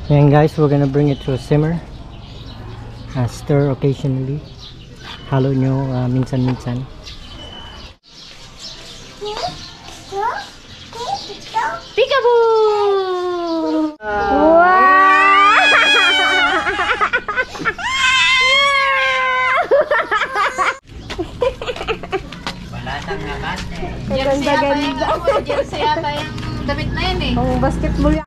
And guys, we're gonna bring it to a simmer. Stir occasionally. Halo nyo minsan-minsan. Peekaboo! Balatang laban eh. Jersey yata yung damit na yan eh. Ang basketball yan.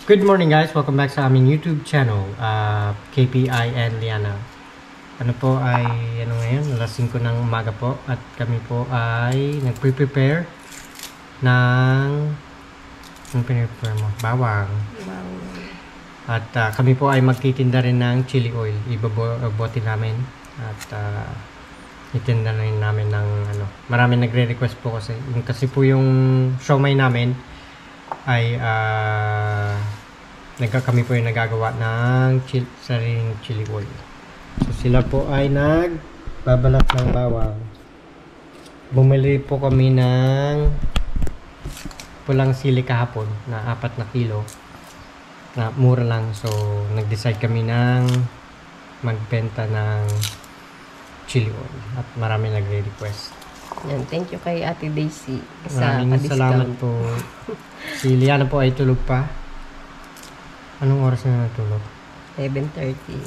Good morning guys, welcome back sa aming YouTube channel, KPI and Liana. Ano po ay, ngayon, alas 5 ng umaga po at kami po ay nagpe-prepare ng bawang. At kami po ay magtitinda rin ng chili oil, ibobote namin at itinda rin namin ng marami nagre-request po kasi po yung siomai namin ay kami po yung nagagawa ng sariling chili oil. So sila po ay nagbabalat ng bawang. Bumili po kami ng pulang sili kahapon na 4 na kilo na mura lang. So nag-decide kami ng magbenta ng chili oil at marami nagre-request. Yan, thank you kay Ate Daisy sa maraming salamat po. Si Liana po ay tulog pa. Anong oras na natulog? 11:30.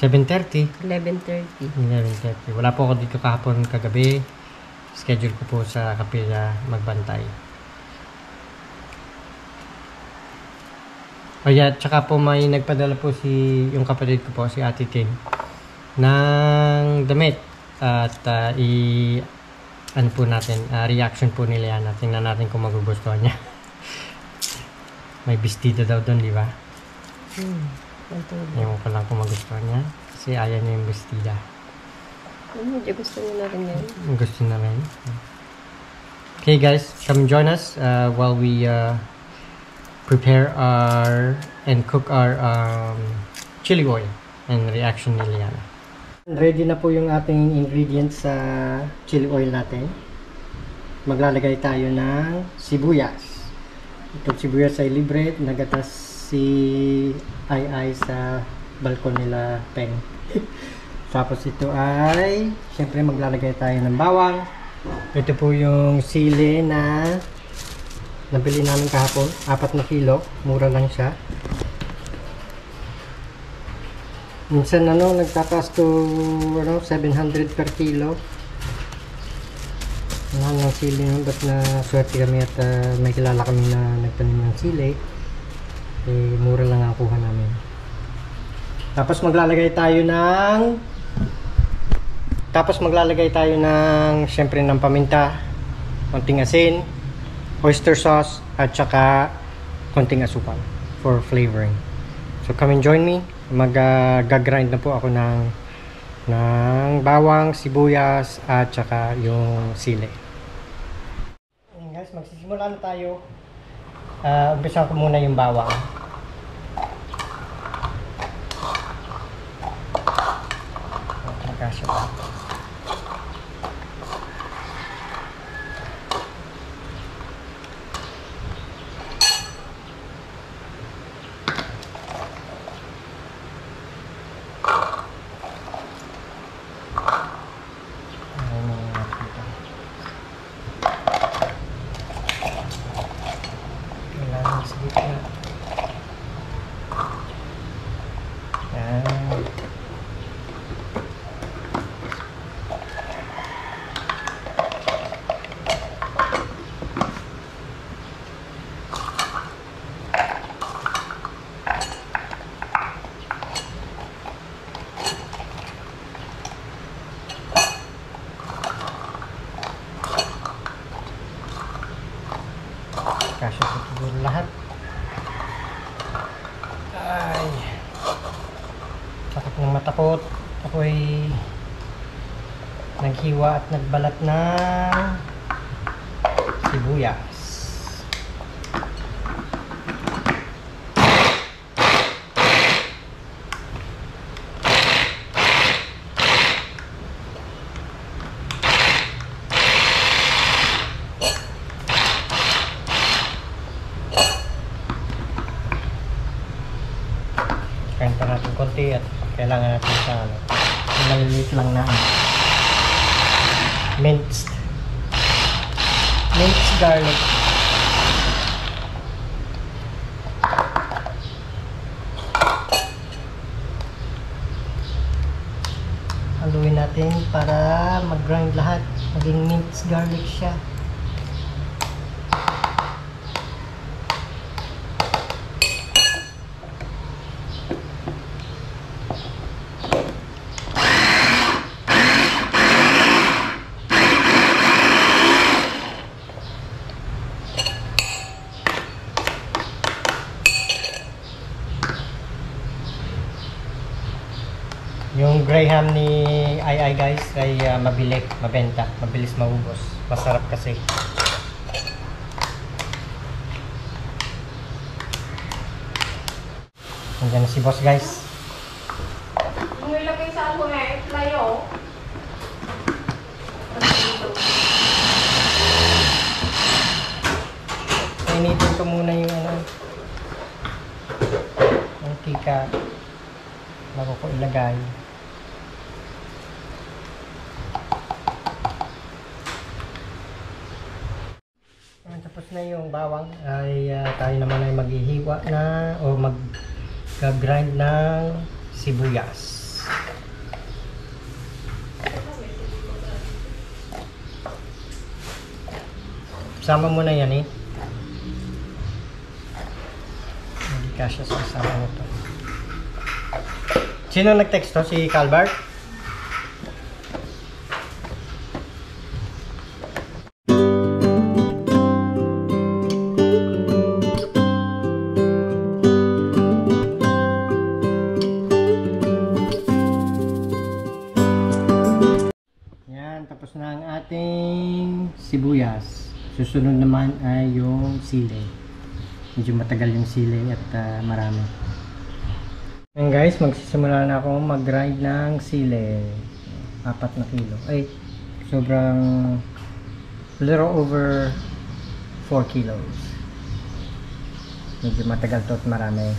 7:30? 11:30. 11:30. Wala po ako dito kahapon kagabi. Schedule ko po sa kapila magbantay. O yeah, tsaka po may nagpadala po yung kapatid ko po, si Ate Ting, ng damit. At ano po natin, reaction po ni Liana. Tingnan natin kung magugustuhan niya. May bestida daw doon, di ba? Ewan ko lang kung magustuhan niya. Kasi ayaw niya yung bestida. Medyo gusto niya na rin yan. Gusto na rin. Okay guys, come join us while we prepare and cook our chili oil and reaction ni Liana. Ready na po yung ating ingredients sa chili oil natin. Maglalagay tayo ng sibuyas. Itong sibuyas ay libre. Nagatas si Ai sa balkon nila Peng. Tapos ito ay, syempre maglalagay tayo ng bawang. Ito po yung sili na nabili namin kahapon. 4 na kilo. Mura lang siya. Minsan nagtataas to 700 per kilo. Mahal ng sili nun, ba't na swerte kami at may kilala kami na nagtanim ng sili. Mura lang ang kuha namin. Tapos maglalagay tayo ng syempre ng paminta, konting asin, oyster sauce at saka konting asukal for flavoring. So come and join me. Mag-grind na po ako ng bawang, sibuyas at saka yung sili. Ayan guys, magsisimula na tayo. Umpisahan ko muna yung bawang. Magkasya pa. Kasya sa siguro lahat. Ay, takot ng matakot. Ako ay naghiwa at nagbalat ng sibuyas. konti at kailangan natin sa ano, maliliit lang na minced garlic. Haluin natin para mag-grind lahat, maging minced garlic siya. Yung graham ni Ai guys ay mabenta, mabilis maubos. Masarap kasi. Nandiyan na si boss guys. Kung ilagay sa ano playo. Initin ko muna yung ano, yung tika bago ko ilagay. Tapos na yung bawang ay tayo naman ay maghihiwa na o mag-grind ng sibuyas. Sama mo na yan eh. Hindi kasya sa sama mo to. Sino nag-text to? Si Calvert? Tapos na ang ating sibuyas. Susunod naman ay yung sili. Medyo matagal yung sili at marami. Ngayon guys, magsisimula na ako mag-grind ng sili. 4 na kilo. Ay, sobrang little over 4 kilos. Medyo matagal to at marami.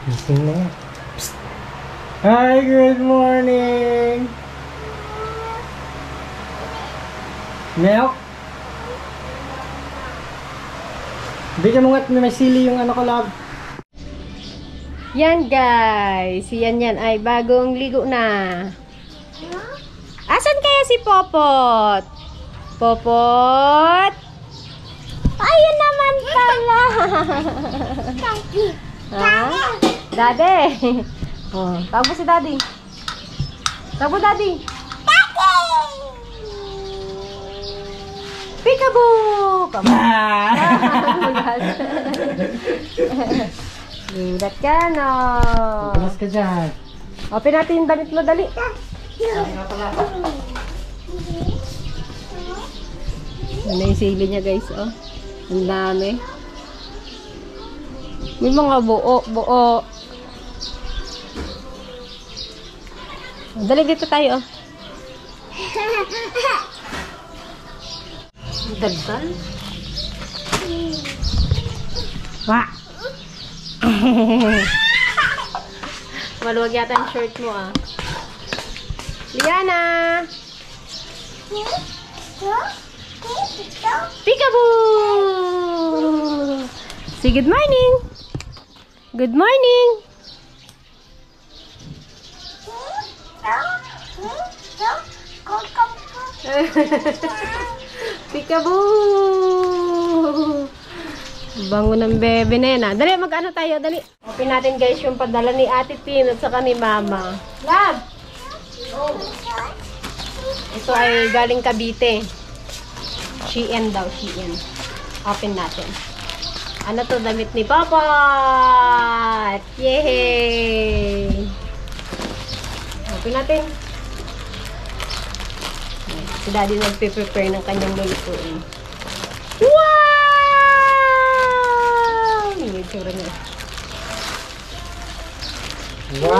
Gising na yan. Psst. Hi, good morning! Milk? Bigyan mo nga't may sili yung ano ko, love. Yan guys, yan ay bagong ligo na. Asan kaya si Popot? Popot? Ayun naman pala. Ha? Daddy. Oh, tawag mo si Daddy. Tawag mo Daddy. Peekaboo! Gulat ka, no? Punas ka dyan. Open natin yung damit mo, dali. Ano yung sili niya, guys, oh. Ang dami. May mga buo. Dali dito tayo, oh. Dagdag? Wah! Maluwag yata ang shirt mo, ah. Liana! Peekaboo! Say good morning! Good morning! Peekaboo! Bango ng bebe na yan, ah. Dali, mag-ano tayo, dali. Open natin, guys, yung padala ni Ate Tin at saka ni Mama. Love! Oh. Ito ay galing Cavite. Shein daw, Shein. Open natin. Ano to, damit ni Papa? Yay! Open natin. Si Daddy nagpe-prepare ng kanyang lulutuin. Wow! Yung itsura niya. Wow!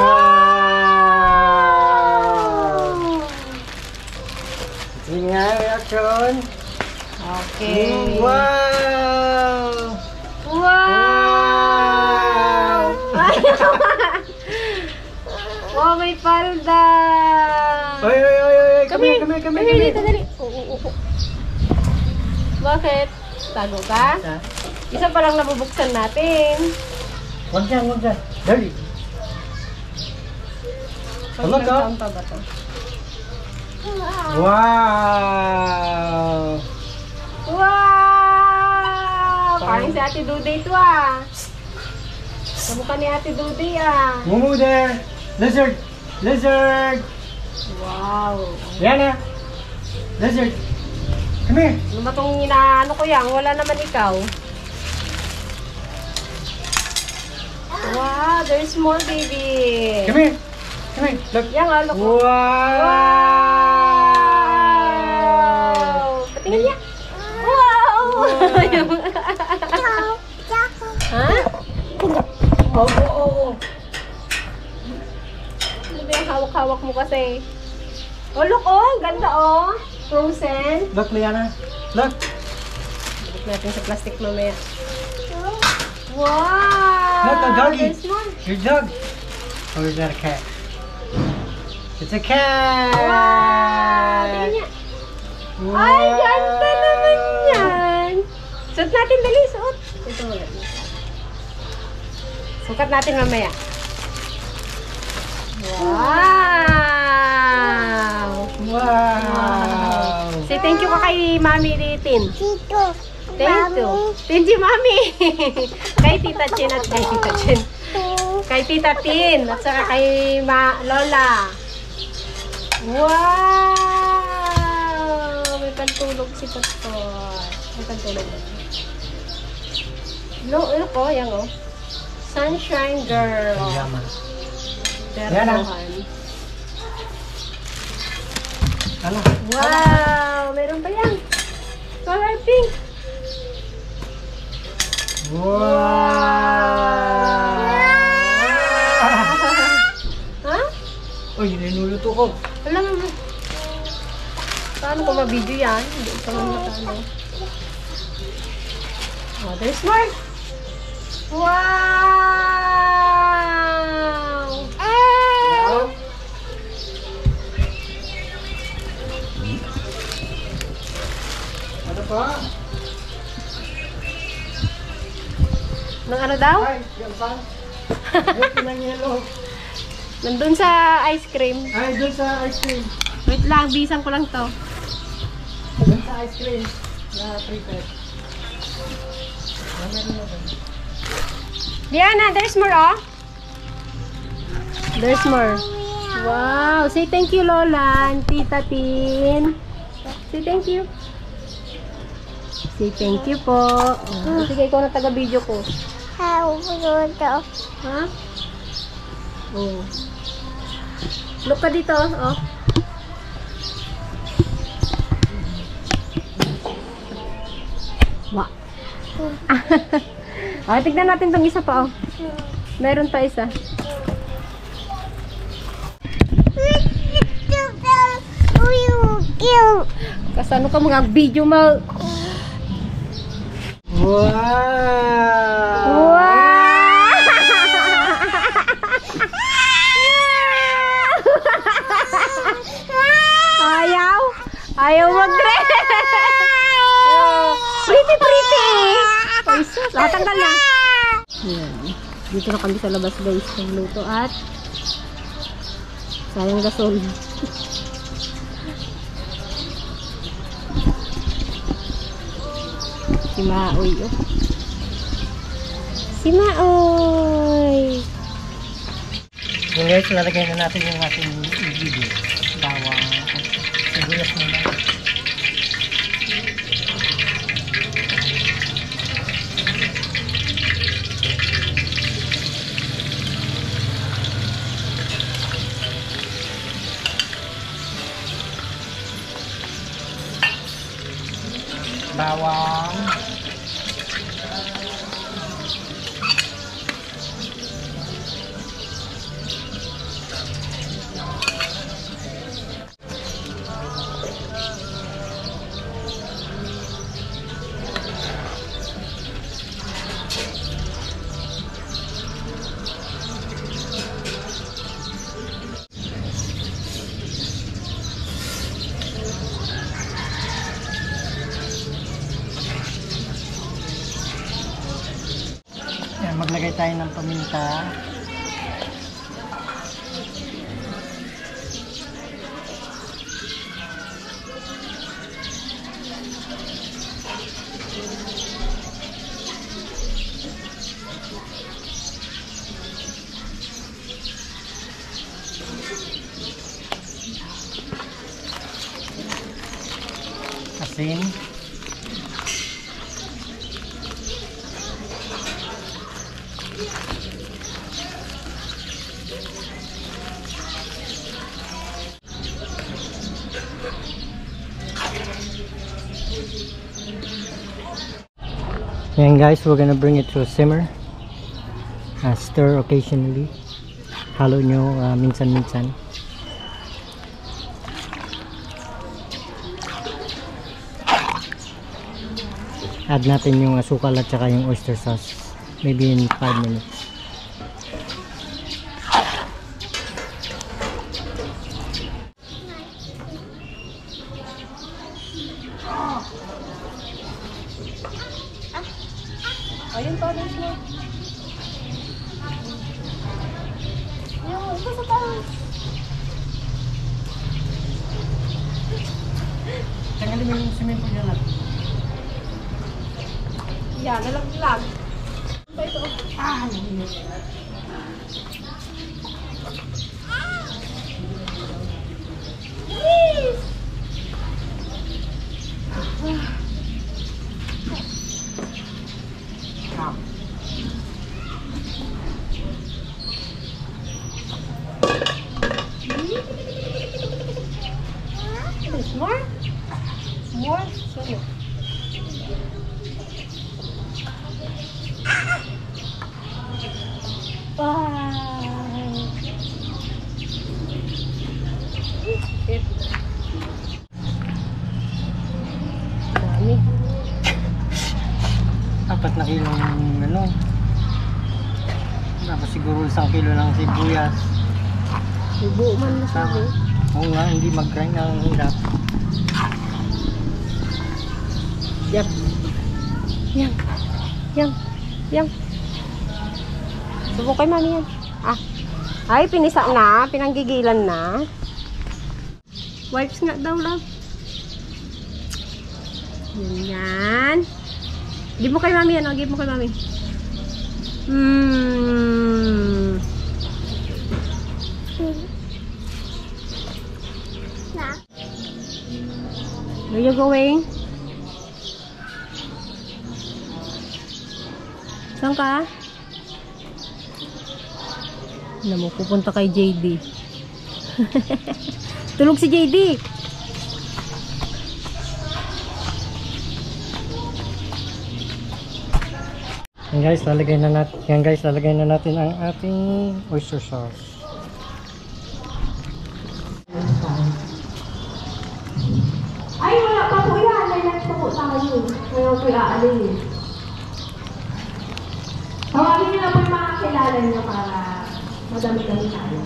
Sige nga, reaction. Okay. Wow! Wow! Oh, may palda! Oy, oy, oy, oy! Come here, come here, come here, come Dito, here. dali. Bakit? Tago ka? Isa pa lang nabubuksan natin. Huwag dyan, huwag dyan. Dali. Hello, ka? Saan pa ba to? Wow! Wow! Parang si Ate Duday ito ah. Kamukha ni Ate Duday ah. Mumu there! Lizard! Lizard! Wow! Yana! Lizard! Come here! Ano ba itong inaano ko yan? Wala naman ikaw. Wow! There's more baby! Come here! Come here! Look! Yan ah, look. Wow! Wow! Patingin niya. Wow! Ha? Oo, oo, oo. Ano ba yung hawak-hawak mo kasi? Oh, look oh! Ganda oh! Frozen. Look, Liana! Look! Balik natin sa plastic mamaya. Wow! Look, a doggy! There's more. Your dog! Oh, is that a cat? It's a cat! Wow! Tingnan niya. Ay, ganda naman yan! Suot natin, dali, suot. Ito mo lang. Sukat natin mamaya. Wow! Wow! Say thank you ka kay Mami Ritin. Thank you. Thank you, Mami. Kay Tita Chin at kay Tita Chin. Kay Tita Tin at saka kay Lola. Wow! May pantulog si Pastor. May pantulog na. No, ano ko? Yan o. Sunshine Girl. Yaman. Tertohan. Ano? Wow! Meron pa yan. Color pink. Wow! Ha? Uy, niluluto ko. Alam mo. Paano ko ma-video yan? Hindi ko naman nakano. Oh, there's more. Wow! Ano pa? Nang ano daw? Ay, yan pa. Ay, pinang yellow. Nandun sa ice cream. Ay, dun sa ice cream. Wait lang, bisan ko lang to. Dun sa ice cream. Na prepare. Diana, there's more, oh. There's more. Wow. Say thank you, Lola and Tita Tin. Say thank you. Say thank you po. Oh, sige, ikaw na taga-video ko. Ha? Oh. Look ka dito, oh. Wow. Okay, tignan natin tong isa pa, oh. Meron pa isa. Kasi ano ka mga video mo? Wow! Wow! Ayaw? Ayaw mag-dress! Pretty, pretty! Ay, sus. Tanggal na. Yan. Dito na kami sa labas, guys. Nagluto at sayang gasol. Si Maoy, oh. Si Maoy! So guys, lalagay na natin yung ating video. Bawang, sibuyas muna. bawang. Yan, maglagay tayo ng paminta. Asin. Yan guys, we're gonna bring it to a simmer. Stir occasionally. Halo nyo minsan-minsan. Add natin yung asukal at saka yung oyster sauce. Maybe in 5 minutes. Ayun pa rin mo. Yung upo sa taas. Tanggalin mo yung simento dyan lang. Yan, nalaglag. Ba ito? Please! There's more? More? Sorry. Dami. 4 na kilong ano. Tapos siguro 1 kilo ng sibuyas. Ibu man na sabi. Oo nga, hindi mag-grind ng hirap. Yep. Yang. Yang. Yang. Subo kay mami yan. Ay, pinisa na. Pinanggigilan na. Wipes nga daw lang. Yan. Give mo kay mami yan. Give mo kay mami. Where you going? Saan ka? Alam mo, pupunta kay JD. Tulog si JD. Yan guys, lalagay na natin ang ating oyster sauce. Ay, wala pa po yan. May next pa po tayo. Ngayon ko iaalin. Tawagin niyo na po yung mga kilala niyo para madami-dami tayo.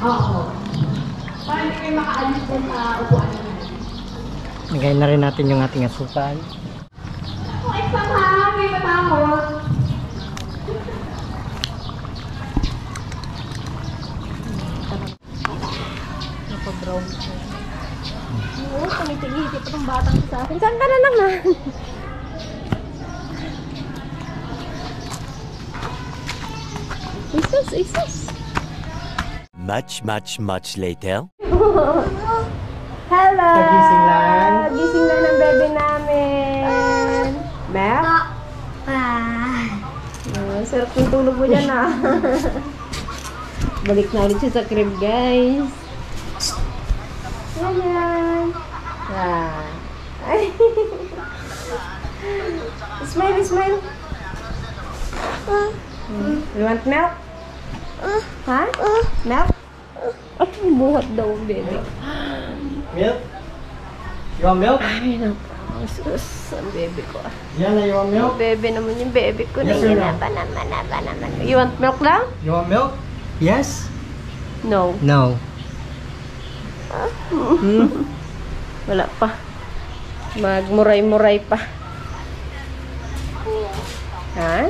Oo. Para hindi kayo makaalis din sa upuan na natin. Lagay na rin natin yung ating asukal. Oh, exam ha! May matapos. Napa-brown ko. Oo, tumiti-ngiti pa itong batang sa akin. Saan ka na naman? Isus! Much later. Hello! Kagising lang. Gising lang ng bebe namin. Mer? Sarap yung tulog mo dyan Balik na ulit siya sa crib, guys. Ayan. Ay. Smile, smile. You want milk? Ha? Milk? Ay, buhat daw, baby. Milk? You want milk? Ay, naku. Sus, ang baby ko. Yana, you want milk? Baby naman yung baby ko. Yes or no? Naman. You want milk lang? You want milk? Yes? No. No. Wala pa. Magmuray-muray pa. Ha?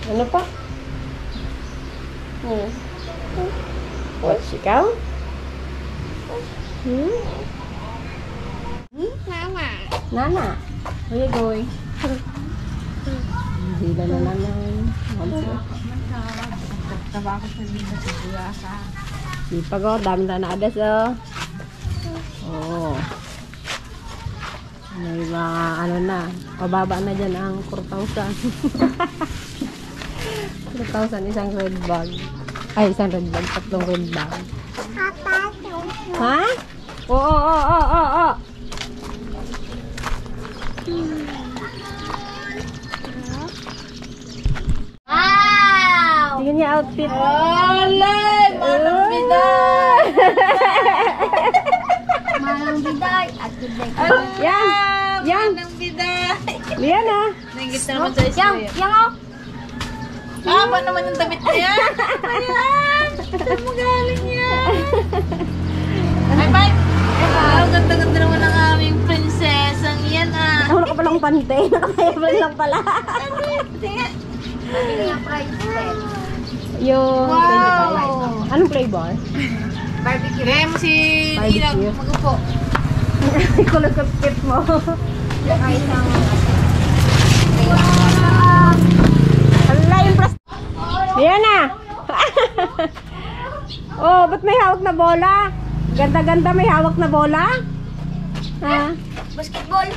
Ano pa? What's ikaw? Nana. Where you going? Hila na naman. Tabako sa dito sa Buasa. Sipag o, dami na naadas o. Oo. May mga ano na, pababa na dyan ang 4,000. 4,000 isang red bag. Ay, isang red bag, 3 red bag. Ha? Oo. Wow! Tingnan niya outfit. Alay! Manang biday! Manang biday! At biday. Yan! Manang biday! Yan ah! Nanggit na naman sa isyo. Yang o! Ba naman yung damit na yan? Ayan! Saan mo galing yan? Ay, bye! Ang ganda-ganda naman ang aming prinsesang yan ah. Wala ka palang pante. Nakatayabal lang pala. Sabi niya price set. Yung Wow! anong flavor? Barbecue. Kaya mo si Barbecue. Ilang magupo. Kulot ko tip mo. Saka isang Ala yung plas... Yan na! Oh, ba't may hawak na bola? Ganda-ganda may hawak na bola? Ha? basketball.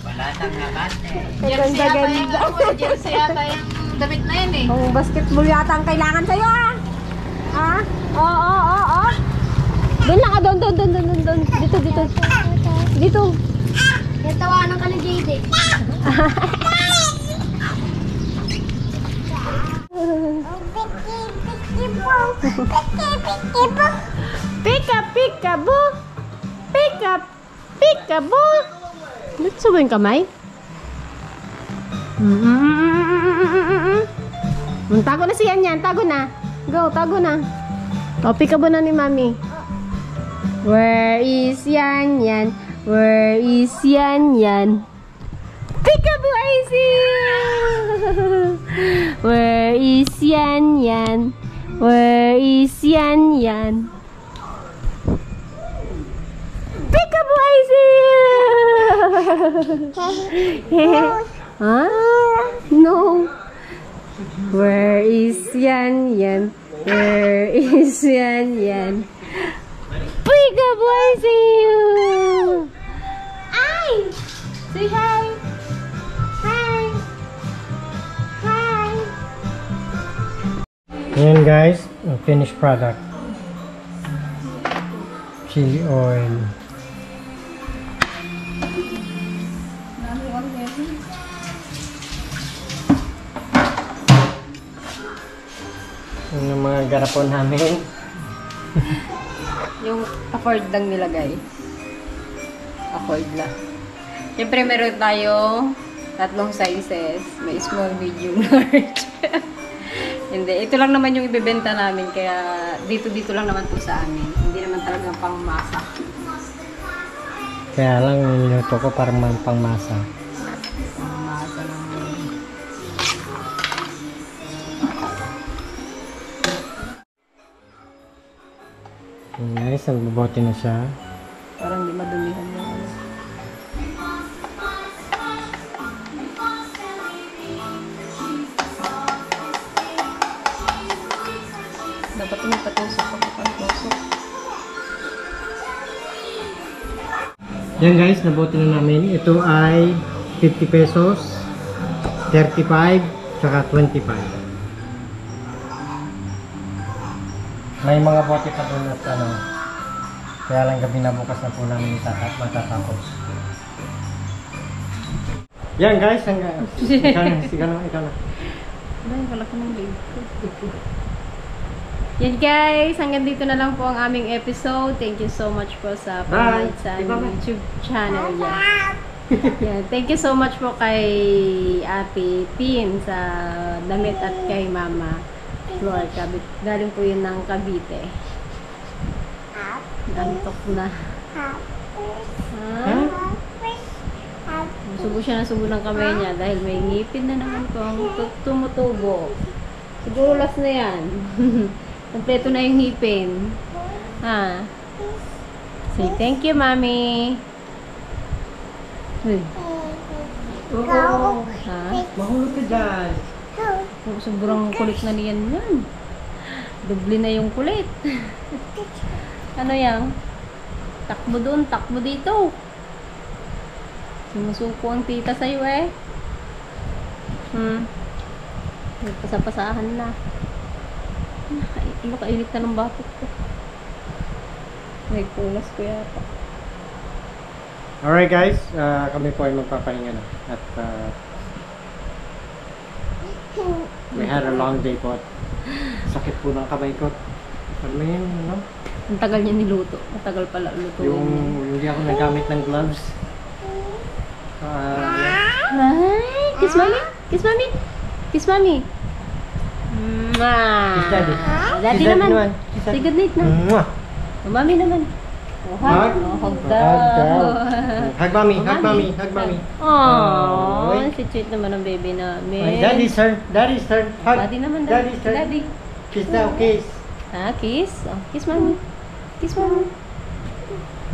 Balatang nga bate. Jersey yata yung Ganda-ganda. jersey yata yung damit na yan eh. Oh, basketball yata ang kailangan sa'yo ah! Ha? Oo. Doon lang ka, doon. Dito. Dito. Natawanan ka ni JD. Peekaboo. Dito sa yung kamay. Tago na siya yan. Tago na. Go, tago na. O, peekaboo na ni Mami. Where is yan? Where is yan? Peekaboo, I see you! Where is yan? Where is yan? Peekaboo, I see you! Huh? No. Where is yan? Where is yan? Peekaboo, I see you! Ay! Say hi! Hi! Ayan guys, finished product. Chili oil. Yung mga garapon namin. Yung afford lang nilagay. Afford lang. Siyempre meron tayong 3 sizes. May small, medium, large. Hindi. Ito lang naman yung ibebenta namin. Kaya dito lang naman po sa amin. Hindi naman talagang pangmasa. Kaya lang niluto ko para pangmasa. Pangmasa lang. Ayan guys, nagbubote na siya. Parang di madumihan yung ano. Dapat tumipatusok kapag tusok. Yan guys, nabote na namin. Ito ay 50 pesos, 35, saka 25. May mga bote pa doon at ano, Kaya lang gabi na bukas na po namin matatapos. Yan guys, ikaw na. Ay, wala ko ng babe ko. Yan guys, hanggang dito na lang po ang aming episode. Thank you so much po sa panonood sa aming YouTube channel. Yan. Thank you so much po kay Ate Tin sa damit at kay Mama Flor. Galing po yun ng Cavite. Antok na. Subo siya ng subo ng kamay niya dahil may ngipin na naman po ang tumutubo. Siguro last na yan. Kompleto na yung ngipin. Ha? Say thank you, Mami. Uy. Oo. Ha? Mahulog ka dyan. Sobrang kulit na niyan yan. Doble na yung kulit. Ano yan? Takbo doon, takbo dito. Sumusuko ang tita sa'yo eh. Nagpasapasahan na. Ano kainit na ng batok ko. Nagpulas ko yata. Alright guys, kami po ay magpapahinga na. At we had a long day po. Sakit po ng kamay ko. Ano yun, ano? Ang tagal niya niluto. Matagal pala lutuin. Yung hindi ako nagamit ng gloves. Ay, kiss mommy. Kiss mommy. Kiss mommy. Kiss daddy. Daddy Kiss naman. Kiss Say daddy. good night na. Mwah. Mommy naman. Oh, hug. Oh, hug daw. Hug mommy, hug mommy, hug mommy. Oh, si sweet naman ang baby namin. Daddy's turn, daddy's turn. Hug. Daddy naman, Daddy's turn. Daddy. Kiss daw, kiss. Ah, kiss. Oh, kiss mommy. Kiss mommy.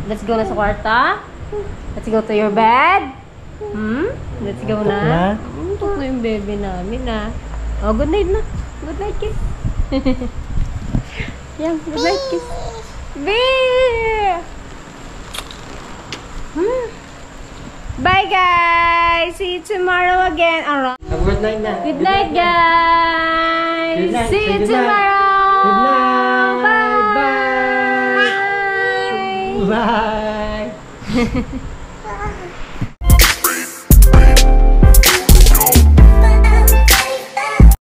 Let's go na sa kwarta. Let's go to your bed. Let's go Antok na. na. Antok na yung baby namin na. Oh, good night na. Good night kiss. Yan, good night kiss. Bye guys. See you tomorrow again. Alright. Have a good night na. Good night guys. Good night. See you Say good night. tomorrow. Good night. Bye. Bye. Bye.